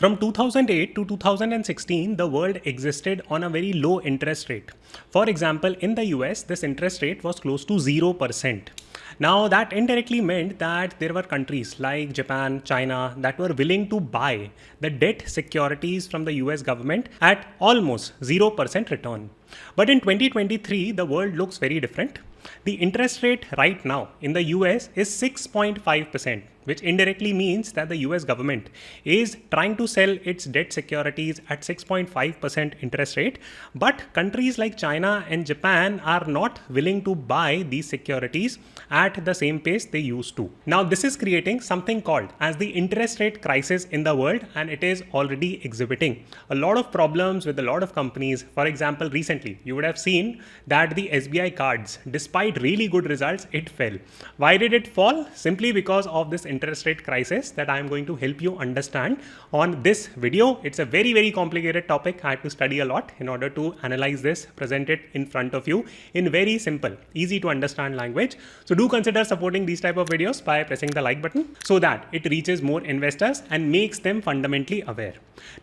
From 2008 to 2016, the world existed on a very low interest rate. For example, in the US, this interest rate was close to 0%. Now, that indirectly meant that there were countries like Japan, China that were willing to buy the debt securities from the US government at almost 0% return. But in 2023, the world looks very different. The interest rate right now in the US is 6.5%, which indirectly means that the US government is trying to sell its debt securities at 6.5% interest rate. But countries like China and Japan are not willing to buy these securities at the same pace they used to. Now, this is creating something called as the interest rate crisis in the world, and it is already exhibiting a lot of problems with a lot of companies. For example, recently, you would have seen that the SBI cards, despite really good results, it fell. Why did it fall? Simply because of this interest rate crisis that I am going to help you understand on this video. It's a very, very complicated topic. I had to study a lot in order to analyze this, present it in front of you in very simple, easy to understand language. So do consider supporting these type of videos by pressing the like button so that it reaches more investors and makes them fundamentally aware.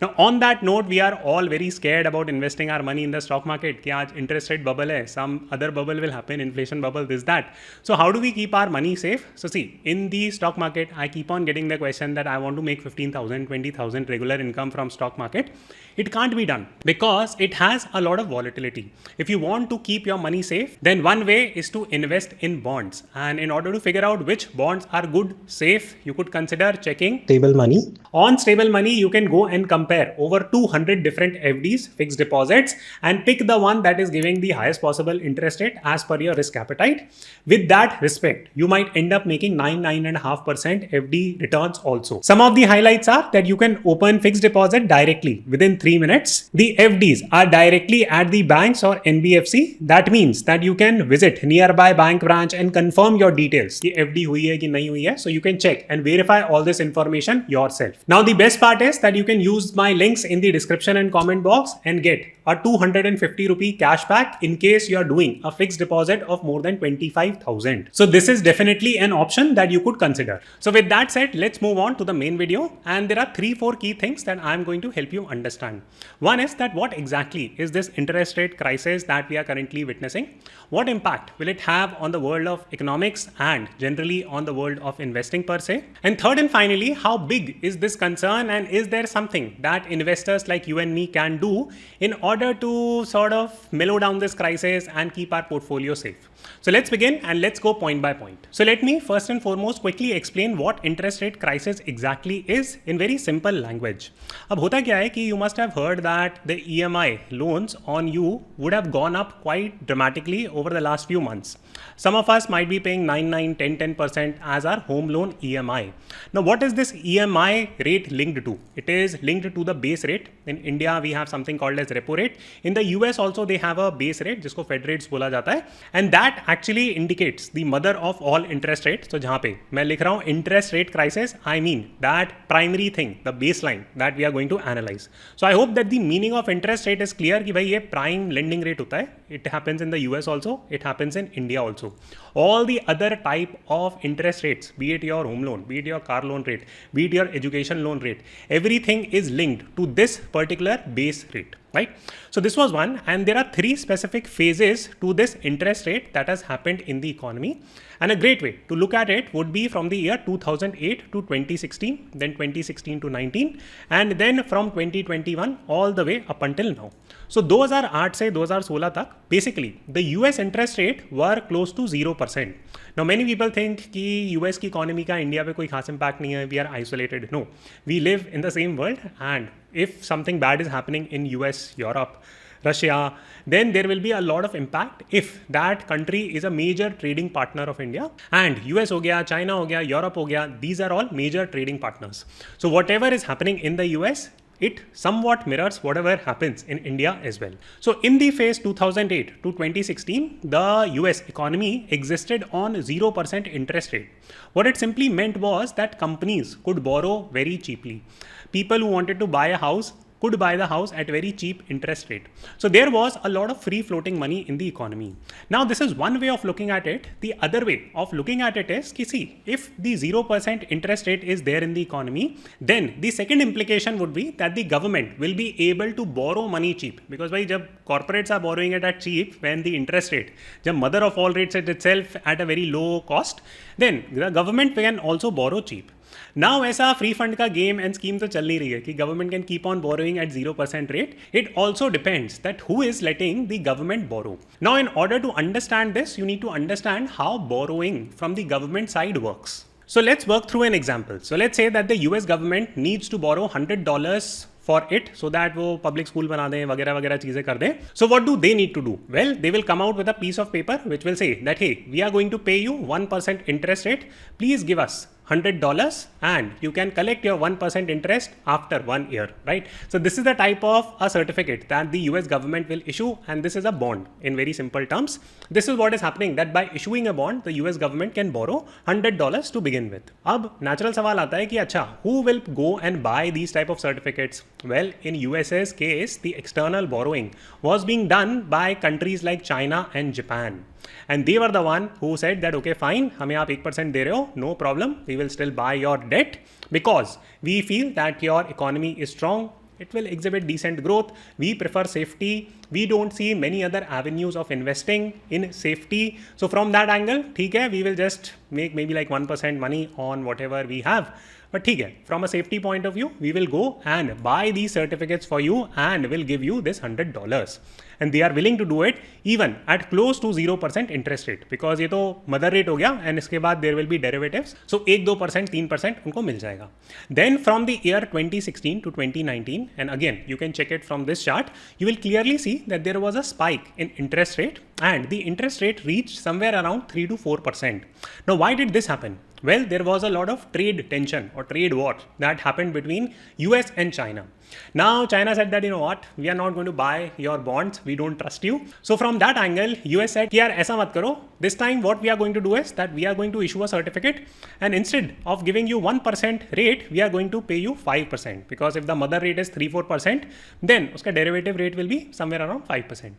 Now, on that note, we are all very scared about investing our money in the stock market. Ki aaj interest rate bubble hai, some other bubble will happen, inflation bubble, this, that. So how do we keep our money safe? So see, in the stock market, I keep on getting the question that I want to make 15,000, 20,000 regular income from stock market. It can't be done because it has a lot of volatility. If you want to keep your money safe, then one way is to invest in bonds. And in order to figure out which bonds are good, safe, you could consider checking stable money. On stable money, you can go and compare over 200 different FDs, fixed deposits, and pick the one that is giving the highest possible interest rate as per your risk appetite. With that respect, you might end up making 9.5% FD returns also. Some of the highlights are that you can open fixed deposit directly within 3 minutes. The FDs are directly at the banks or NBFC. That means that you can visit nearby bank branch and confirm your details. The FD hui hai ki nahi hui hai. So you can check and verify all this information yourself. Now, the best part is that you can use my links in the description and comment box and get a 250 rupee cashback in case you are doing a fixed deposit of more than 25,000. So this is definitely an option that you could consider. So with that said, let's move on to the main video. And there are 3-4 key things that I'm going to help you understand. One is that what exactly is this interest rate crisis that we are currently witnessing? What impact will it have on the world of economics and generally on the world of investing per se? And third and finally, how big is this concern, and is there something that investors like you and me can do in order to sort of mellow down this crisis and keep our portfolio safe? So let's begin and let's go point by point. So let me first and foremost quickly explain what interest rate crisis exactly is in very simple language. अब होता क्या है कि you must have heard that the EMI loans on you would have gone up quite dramatically over the last few months. Some of us might be paying 9, 10% as our home loan EMI. Now, what is this EMI rate linked to? It is linked to the base rate. In India, we have something called as repo rate. In the US also, they have a base rate, जिसको Fed rates बोला जाता है. And that actually indicates the mother of all interest rates. So जहाँ पे मैं लिख रहा हूँ interest rate crisis, I mean that primary thing, the baseline that we are going to analyze. So I hope that the meaning of interest rate is clear कि भाई ये prime lending rate होता है. It happens in the US also. It happens in India also. All the other type of interest rates, be it your home loan, be it your car loan rate, be it your education loan rate, everything is linked to this particular base rate, right? So this was one, and there are 3 specific phases to this interest rate that has happened in the economy. And a great way to look at it would be from the year 2008 to 2016, then 2016 to 19, and then from 2021 all the way up until now. So 2008 से 2016 तक basically the US interest rate were close to 0%. Now many people think कि US की economy का India पे कोई खास impact नहीं है, we are isolated. No, we live in the same world, and if something bad is happening in US, Europe, Russia, then there will be a lot of impact if that country is a major trading partner of India. And US हो गया, China हो गया, Europe हो गया, these are all major trading partners. So whatever is happening in the US, it somewhat mirrors whatever happens in India as well. So in the phase 2008 to 2016, the US economy existed on 0% interest rate. What it simply meant was that companies could borrow very cheaply. People who wanted to buy a house, could buy the house at very cheap interest rate. So there was a lot of free floating money in the economy. Now this is one way of looking at it. The other way of looking at it is, see, if the 0% interest rate is there in the economy, then the second implication would be that the government will be able to borrow money cheap. Because bhai, jab corporates are borrowing it at cheap, when the interest rate, jab mother of all rates is itself at a very low cost, then the government can also borrow cheap. Now ऐसा free fund का game and scheme तो चल नहीं रही है कि government can keep on borrowing at 0% rate. It also depends that who is letting the government borrow. Now in order to understand this, you need to understand how borrowing from the government side works. So let's work through an example. So let's say that the US government needs to borrow $100 for it so that वो public school बना दें वगैरह वगैरह चीजें कर दें. So what do they need to do? Well, they will come out with a piece of paper which will say that, hey, we are going to pay you 1% interest rate. Please give us $100 and you can collect your 1% interest after 1 year, right? So this is the type of a certificate that the US government will issue, and this is a bond in very simple terms. This is what is happening, that by issuing a bond, the US government can borrow $100 to begin with. अब natural सवाल आता है कि अच्छा, who will go and buy these type of certificates? Well, in USA's case, the external borrowing was being done by countries like China and Japan. And they were the one who said that, okay, fine, हमें आप 1% दे रहे हो, no problem, we will still buy your debt because we feel that your economy is strong, it will exhibit decent growth, we prefer safety, we don't see many other avenues of investing in safety. So from that angle, ठीक है, we will just make maybe like 1% money on whatever we have. But ठीक है, from a safety point of view, we will go and buy these certificates for you and will give you this $100. And they are willing to do it even at close to 0% interest rate, because ये तो mother rate हो गया and इसके बाद there will be derivatives. So 1-2%, 3% उनको मिल जाएगा. Then from the year 2016 to 2019, and again you can check it from this chart, you will clearly see that there was a spike in interest rate and the interest rate reached somewhere around 3 to 4%. Now why did this happen? Well, there was a lot of trade tension or trade war that happened between US and China. Now China said that, you know what, we are not going to buy your bonds, we don't trust you. So from that angle, US said, yaar aisa mat karo. This time what we are going to do is that we are going to issue a certificate, and instead of giving you 1% rate, we are going to pay you 5%, because if the mother rate is 3-4%, then uska derivative rate will be somewhere around 5%.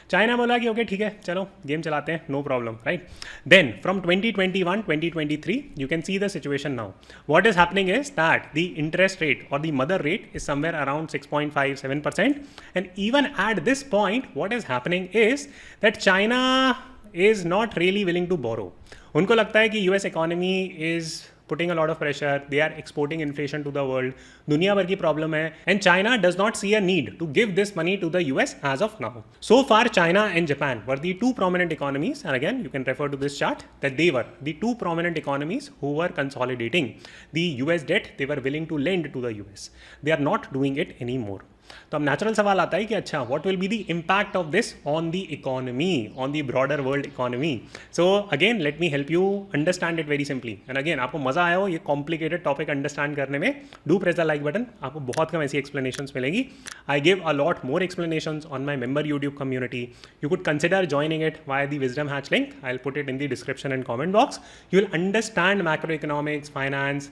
China बोला कि okay ठीक है, चलो game चलाते हैं, no problem, right. Then from 2021 2023 you can see the situation now. What is happening is that the interest rate or the mother rate is somewhere around 6.5-7%, and even at this point what is happening is that China is not really willing to borrow. उनको लगता है कि US economy is putting a lot of pressure, they are exporting inflation to the world, दुनिया भर की problem है, and China does not see a need to give this money to the US as of now. So far China and Japan were the two prominent economies, and again you can refer to this chart, that they were the two prominent economies who were consolidating the US debt they were willing to lend to the US. They are not doing it anymore. तो अब natural सवाल आता है कि अच्छा, what will be the impact of this on the economy, on the broader world economy. So again let me help you understand it very simply. And again आपको मजा आया हो ये कॉम्प्लिकेटेड टॉपिक अंडरस्टैंड करने में, do press the like button. आपको बहुत कम ऐसी एक्सप्लेनेशंस मिलेगी. I give a lot more explanations on my member YouTube community. You could consider joining it via the wisdom hatch link. I will put it in the description and comment box. You will understand macro economics, finance,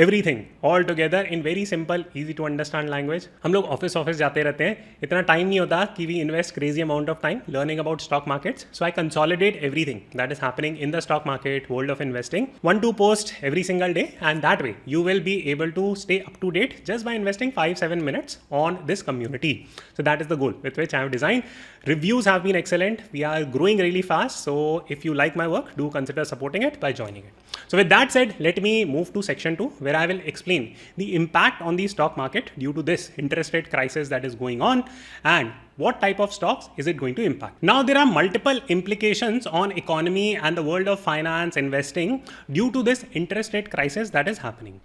everything all together in very simple, easy to understand language. हम लोग office जाते रहते हैं, इतना time नहीं होता कि we invest crazy amount of time learning about stock markets. So I consolidate everything that is happening in the stock market, world of investing, 1-2 posts every single day, and that way you will be able to stay up to date just by investing 5-7 minutes on this community. So that is the goal with which I have designed. Reviews have been excellent. We are growing really fast. So if you like my work, do consider supporting it by joining it. So with that said, let me move to section 2, where I will explain the impact on the stock market due to this interest rate crisis that is going on, and what type of stocks is it going to impact. Now there are multiple implications on economy and the world of finance investing due to this interest rate crisis that is happening.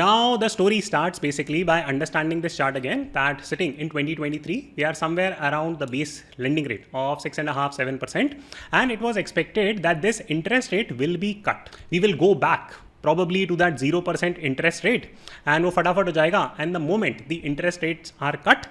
Now the story starts basically by understanding this chart again, that sitting in 2023 we are somewhere around the base lending rate of 6.5-7%, and it was expected that this interest rate will be cut. We will go back probably to that 0% interest rate, and वो फटाफट हो जाएगा. And the moment the interest rates are cut,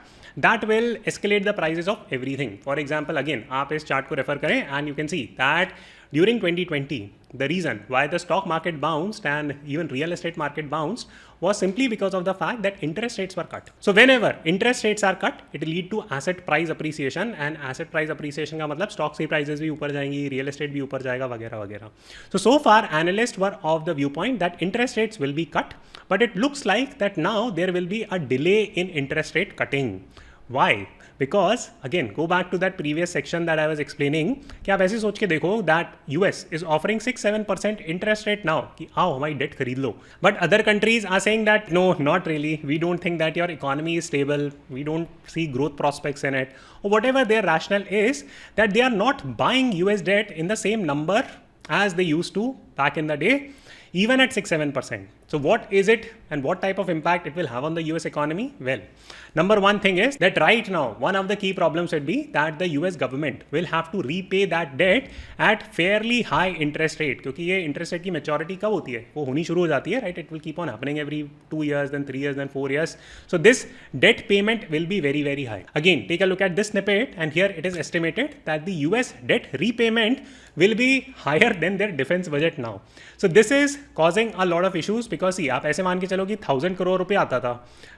that will escalate the prices of everything. For example, again आप इस chart को refer करें and you can see that during 2020, the reason why the stock market bounced and even real estate market bounced was simply because of the fact that interest rates were cut. So whenever interest rates are cut, it will lead to asset price appreciation, and asset price appreciation का मतलब stocks की prices भी ऊपर जाएंगी, real estate भी ऊपर जाएगा वगैरह वगैरह. So far analysts were of the viewpoint that interest rates will be cut, but it looks like that now there will be a delay in interest rate cutting. Why? Because again, go back to that previous section that I was explaining कि आप ऐसे सोच के देखो that US is offering 6-7% interest rate now कि आओ हमारी debt खरीद लो. But other countries are saying that no, not really. We don't think that your economy is stable. We don't see growth prospects in it. Or whatever their rationale is, that they are not buying US debt in the same number as they used to back in the day, even at 6-7%. So what is it and what type of impact it will have on the US economy? Well, number one thing is that right now, one of the key problems would be that the US government will have to repay that debt at fairly high interest rate. क्योंकि ये interest rate की maturity कब होती है? वो होनी शुरू हो जाती है, right? It will keep on happening every 2 years, then 3 years, then 4 years. So this debt payment will be very, very high. Again, take a look at this snippet, and here it is estimated that the US debt repayment will be higher than their defense budget now. So this is causing a lot of issues because see, आप ऐसे मान के चलो कि 1000 करोड़ रुपए आता था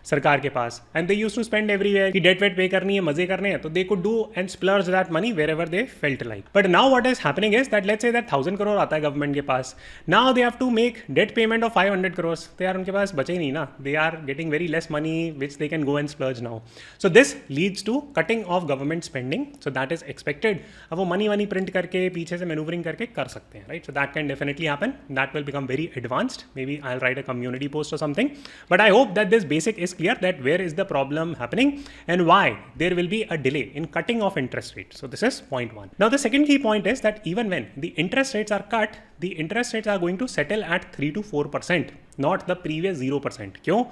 सरकार के पास, and they used to spend everywhere कि debt वेट पे करनी है, मजे करने हैं, तो they could do and splurge that money wherever they felt like. But now what is happening is that let's say that 1000 crore आता है गवर्नमेंट के पास, now they have to make debt payment of 500 crores, तो यार उनके पास बचे ही नहीं ना, they are getting very less money which they can go and splurge now. So this leads to cutting of government spending, so that is expected. अब वो money print करके पीछे से maneuvering करके कर सकते हैं, right? So that can definitely happen. That will become very advanced. Maybe I'll write a community post or something. But I hope that this basic is clear, that where is the problem happening and why there will be a delay in cutting of interest rates. So this is point one. Now the second key point is that even when the interest rates are cut, the interest rates are going to settle at 3 to 4%, not the previous 0%. क्यों?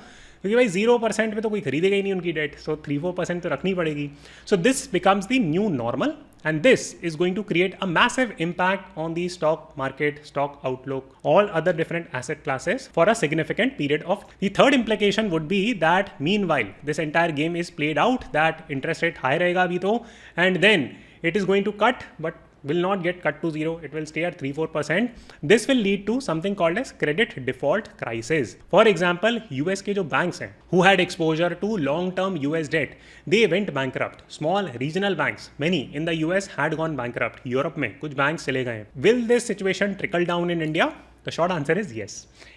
क्योंकि भाई 0% पे तो कोई खरीदेगा ही नहीं उनकी date, सो 3-4% तो रखनी पड़ेगी. So this becomes the new normal, and this is going to create a massive impact on the stock market, stock outlook, all other different asset classes for a significant period of. The third implication would be that meanwhile this entire game is played out, that interest rate high रहेगा अभी तो, and then it is going to cut, but will not get cut to zero. It will stay at 3-4%. This will lead to something called as credit default crisis. For example, US के जो banks हैं, who had exposure to long-term US debt, they went bankrupt. Small regional banks, many in the US had gone bankrupt. Europe में कुछ banks चले गए. Will this situation trickle down in India? The short answer is yes.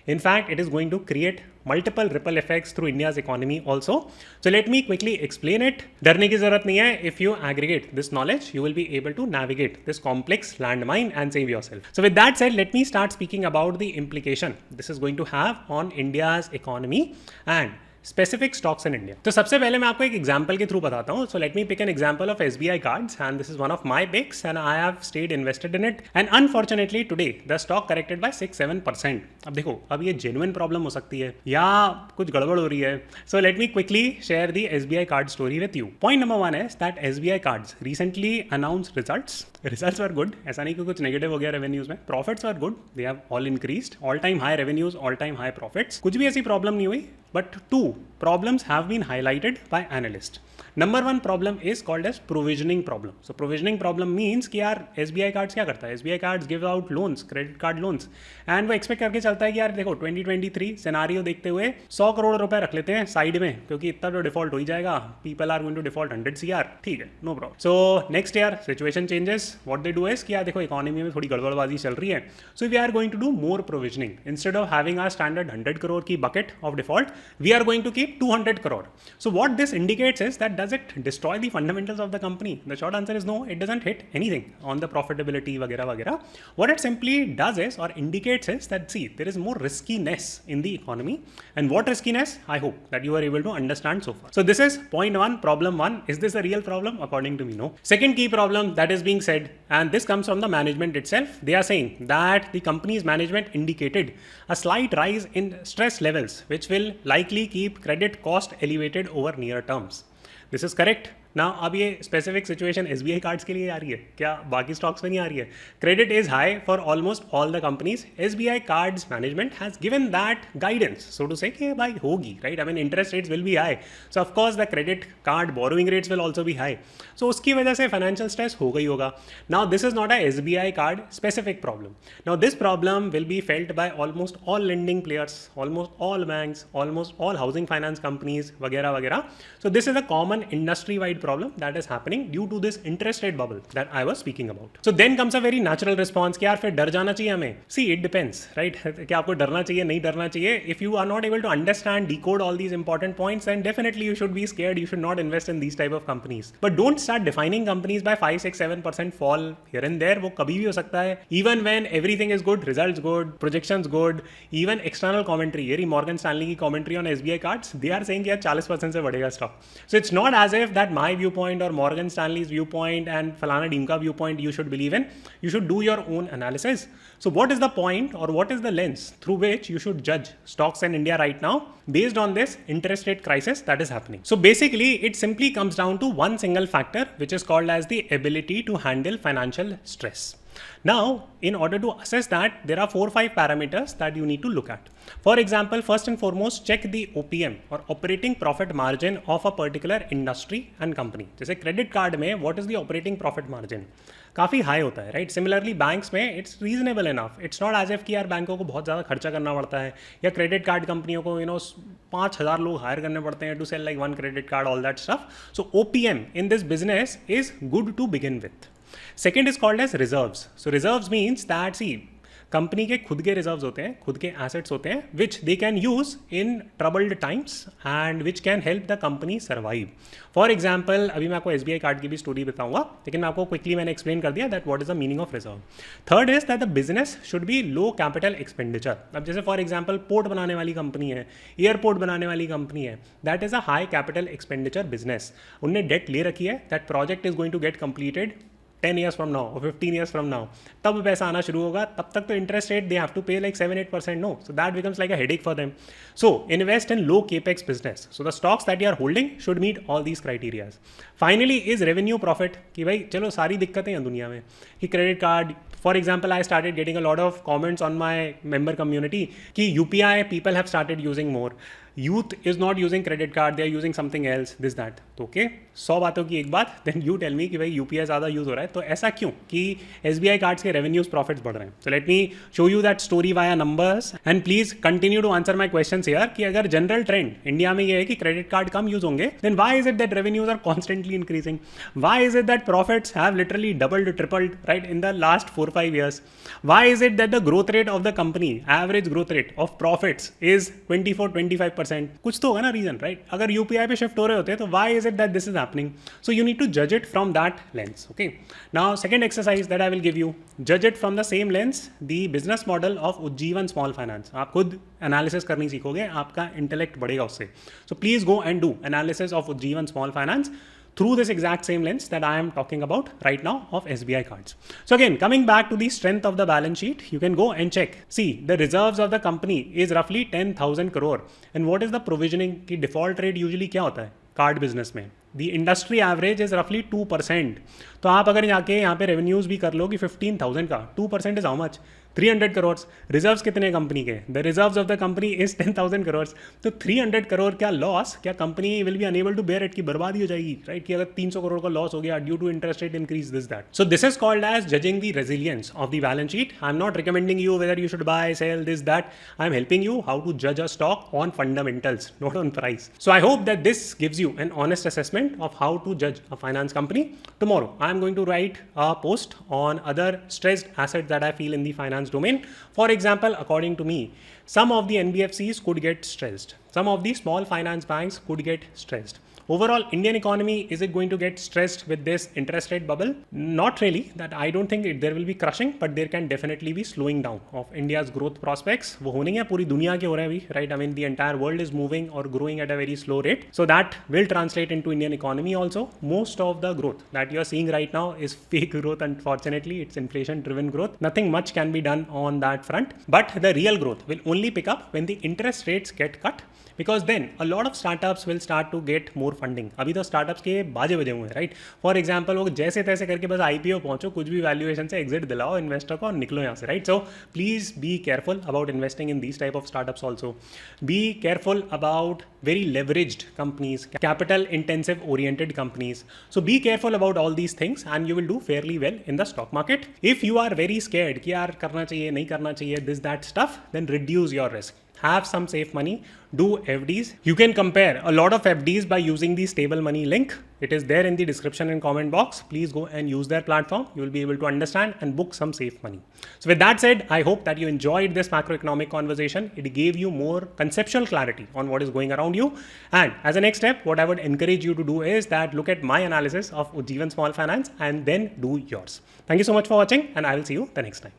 In fact, it is going to create multiple ripple effects through India's economy also. So let me quickly explain it. डरने की जरूरत नहीं है. If you aggregate this knowledge, you will be able to navigate this complex landmine and save yourself. So with that said, let me start speaking about the implication this is going to have on India's economy and specific stocks in India. तो सबसे पहले मैं आपको एक example के through बताता हूँ. So let me pick an example of SBI cards, and this is one of my picks, and I have stayed invested in it. And unfortunately today the stock corrected by 6-7%. अब देखो, अब ये genuine problem हो सकती है या कुछ गड़बड़ हो रही है. So let me quickly share the SBI card story with you. Point number one is that SBI cards recently announced results. Results were good. ऐसा नहीं कि कुछ negative हो गया revenues में. Profits were good. They have all increased. All time high revenues, all time high profits. कुछ भी ऐसी problem नहीं हुई. But two problems have been highlighted by analysts. Number one problem is called as provisioning problem. So provisioning problem means कि यार SBI cards क्या करता है? SBI cards give out loans, credit card loans, and वो expect करके चलता है कि यार देखो 2023 सिनारियो देखते हुए 100 करोड़ रुपए रख लेते हैं साइड में, क्योंकि इतना तो डिफॉल्ट हो ही जाएगा. People are going to default 100 CR. ठीक है, no problem. So next year situation changes. What they do is कि यार देखो इकोनॉमी में थोड़ी गड़बड़बाजी चल रही है. So we are going to do more provisioning. Instead of having our standard 100 crore की bucket of default, we are going to keep 200 crore. So what this indicates is that does it destroy the fundamentals of the company? The short answer is no, it doesn't hit anything on the profitability वगैरह वगैरह. What it simply does is or indicates is that see, there is more riskiness in the economy. And what riskiness? I hope that you are able to understand so far. So this is point one, problem one. Is this a real problem? According to me, no. Second key problem that is being said, and this comes from the management itself. They are saying that the company's management indicated a slight rise in stress levels, which will likely keep credit cost elevated over near terms. This is correct. ना अब ये specific situation SBI cards के लिए आ रही है क्या, बाकी stocks में नहीं आ रही है? Credit is high for almost all the companies. SBI cards management has given that guidance so to say कि भाई होगी, right? I mean interest rates will be high, so of course the credit card borrowing rates will also be high. सो उसकी वजह से financial stress हो गई होगा. Now this is not a SBI card specific problem. Now this problem will be felt by almost all lending players, almost all banks, almost all housing finance companies वगैरह वगैरह. So this is a common industry-wide problem that is happening due to this interest rate bubble that I was speaking about. So then comes a very natural response कि यार फिर डर जाना चाहिए हमें. See, it depends, right? क्या आपको डरना चाहिए, नहीं डरना चाहिए? If you are not able to understand, decode all these important points, then definitely you should be scared. You should not invest in these type of companies. But don't start defining companies by 5, 6, 7% fall here and there. वो कभी भी हो सकता है. Even when everything is good, results good, projections good, even external commentary, ये Morgan Stanley की commentary on SBI cards, they are saying कि यार 40% से बढ़ेगा stock. So it's not as if that my viewpoint or Morgan Stanley's viewpoint and Falana Deemka viewpoint you should believe in. You should do your own analysis. So what is the point or what is the lens through which you should judge stocks in India right now based on this interest rate crisis that is happening? So basically it simply comes down to one single factor which is called as the ability to handle financial stress. Now, in order to assess that, there are 4 or 5 parameters that you need to look at. For example, first and foremost, check the OPM or operating profit margin of a particular industry and company. जैसे credit card में what is the operating profit margin? काफ़ी high होता है, right? Similarly banks में it's reasonable enough. It's not as if कि यार बैंकों को बहुत ज़्यादा खर्चा करना पड़ता है या क्रेडिट कार्ड कंपनियों को 5,000 लोग हायर करने पड़ते हैं to sell like one credit card, all that stuff. So OPM in this business is good to begin with. Second is called as reserves. So reserves means that, see, company के खुद के reserves होते हैं, खुद के assets होते हैं which they can use in troubled times and which can help the company survive. For example, अभी मैं आपको SBI कार्ड की भी स्टोरी बताऊंगा, लेकिन मैं आपको क्विकली मैंने एक्सप्लेन कर दिया that what is the meaning of reserve. Third is that the business should be low capital expenditure. अब जैसे फॉर एग्जाम्पल पोर्ट बनाने वाली कंपनी है, एयरपोर्ट बनाने वाली कंपनी है, that is a high capital expenditure business. उनने डेट ले रखी है, that project is going to get completed 10 years from now or 15 years from now, तब पैसा आना शुरू होगा. तब तक तो interest rate they have to pay like 7-8%. No, so that becomes like a headache for them. So invest in low capex business. So the stocks that you are holding should meet all these criterias. Finally is revenue profit, कि भाई चलो सारी दिक्कतें हैं दुनिया में कि credit card, for example I started getting a lot of comments on my member community कि UPI people have started using more, youth is not using credit card, they are using something else, this that. तो okay, 100 बातों की एक बात, then you tell me कि भाई UPI ज़्यादा use हो रहा है, तो ऐसा क्यों कि SBI कार्ड्स के रेवेन्यूज प्रॉफिट्स बढ़ रहे हैं? So let me show you that story via numbers and please continue to answer my question here कि अगर जनरल ट्रेंड इंडिया में ये है कि क्रेडिट कार्ड कम यूज होंगे, then why is it that revenues are constantly increasing? Why is it that profits have literally doubled tripled right in the last 4-5 years? Why is it that the growth rate of the company, average growth rate of profits is 24-25%? कुछ तो होगा ना reason, right? अगर UPI पे shift हो रहे होते तो why is it that this is happening? So you need to judge it from that lens. Okay. Now second exercise that I will give you, judge it from the same lens, the business model of Ujjivan Small Finance. आप खुद analysis करनी सीखोगे, आपका intellect बढ़ेगा उससे. So please go and do analysis of Ujjivan Small Finance through this exact same lens that I am talking about right now of SBI cards. So again, coming back to the strength of the balance sheet, you can go and check. See, the reserves of the company is roughly 10,000 crore. And what is the provisioning? की default rate usually क्या होता है card business में? दी industry average is रफली 2%. तो आप अगर जाके यहाँ पे रेवेन्यूज भी कर लो कि 15,000 का 2% is how much? 300 crore. Reserves कितने कंपनी के? The reserves of the company is 10,000 crore. तो 300 करोड़ क्या लॉस, क्या company will be unable to bear it, की बर्बादी हो जाएगी, राइट? कि अगर 300 करोड़ का लॉस हो गया due to interest rate increase, this that. So this is called as judging the resilience of the balance sheet. I am not recommending you whether you should buy, sell, this that. I am helping you how to जज a stock on fundamentals, not on price. So I hope that this gives you an honest assessment of how to judge a finance company. Tomorrow I am going to write a post on other stressed assets that I feel in the finance domain. For example, according to me, some of the NBFCs could get stressed. Some of the small finance banks could get stressed. Overall, Indian economy, is it going to get stressed with this interest rate bubble? Not really. That I don't think there will be crushing, but there can definitely be slowing down of India's growth prospects. वो होने हैं, पूरी दुनिया के हो रहे हैं अभी, right? I mean, the entire world is moving or growing at a very slow rate. So that will translate into Indian economy also. Most of the growth that you are seeing right now is fake growth. Unfortunately, it's inflation-driven growth. Nothing much can be done on that front. But the real growth will only pick up when the interest rates get cut, because then a lot of startups will start to get more funding. अभी तो startups के बाजे बजे हुए हैं, right? For example, वो जैसे तैसे करके बस IPO पहुंचो, कुछ भी valuation से exit दिलाओ investor को और निकलो यहाँ से, right? So please be careful about investing in these type of startups also. Be careful about very leveraged companies, capital intensive oriented companies. So be careful about all these things and you will do fairly well in the stock market. If you are very scared कि यार करना चाहिए नहीं करना चाहिए this that stuff, then reduce your risk. Have some safe money, do FDs. You can compare a lot of FDs by using the stable money link. It is there in the description and comment box. Please go and use their platform. You will be able to understand and book some safe money. So with that said, I hope that you enjoyed this macroeconomic conversation. It gave you more conceptual clarity on what is going around you. And as a next step, what I would encourage you to do is that look at my analysis of Ujjivan Small Finance and then do yours. Thank you so much for watching and I will see you the next time.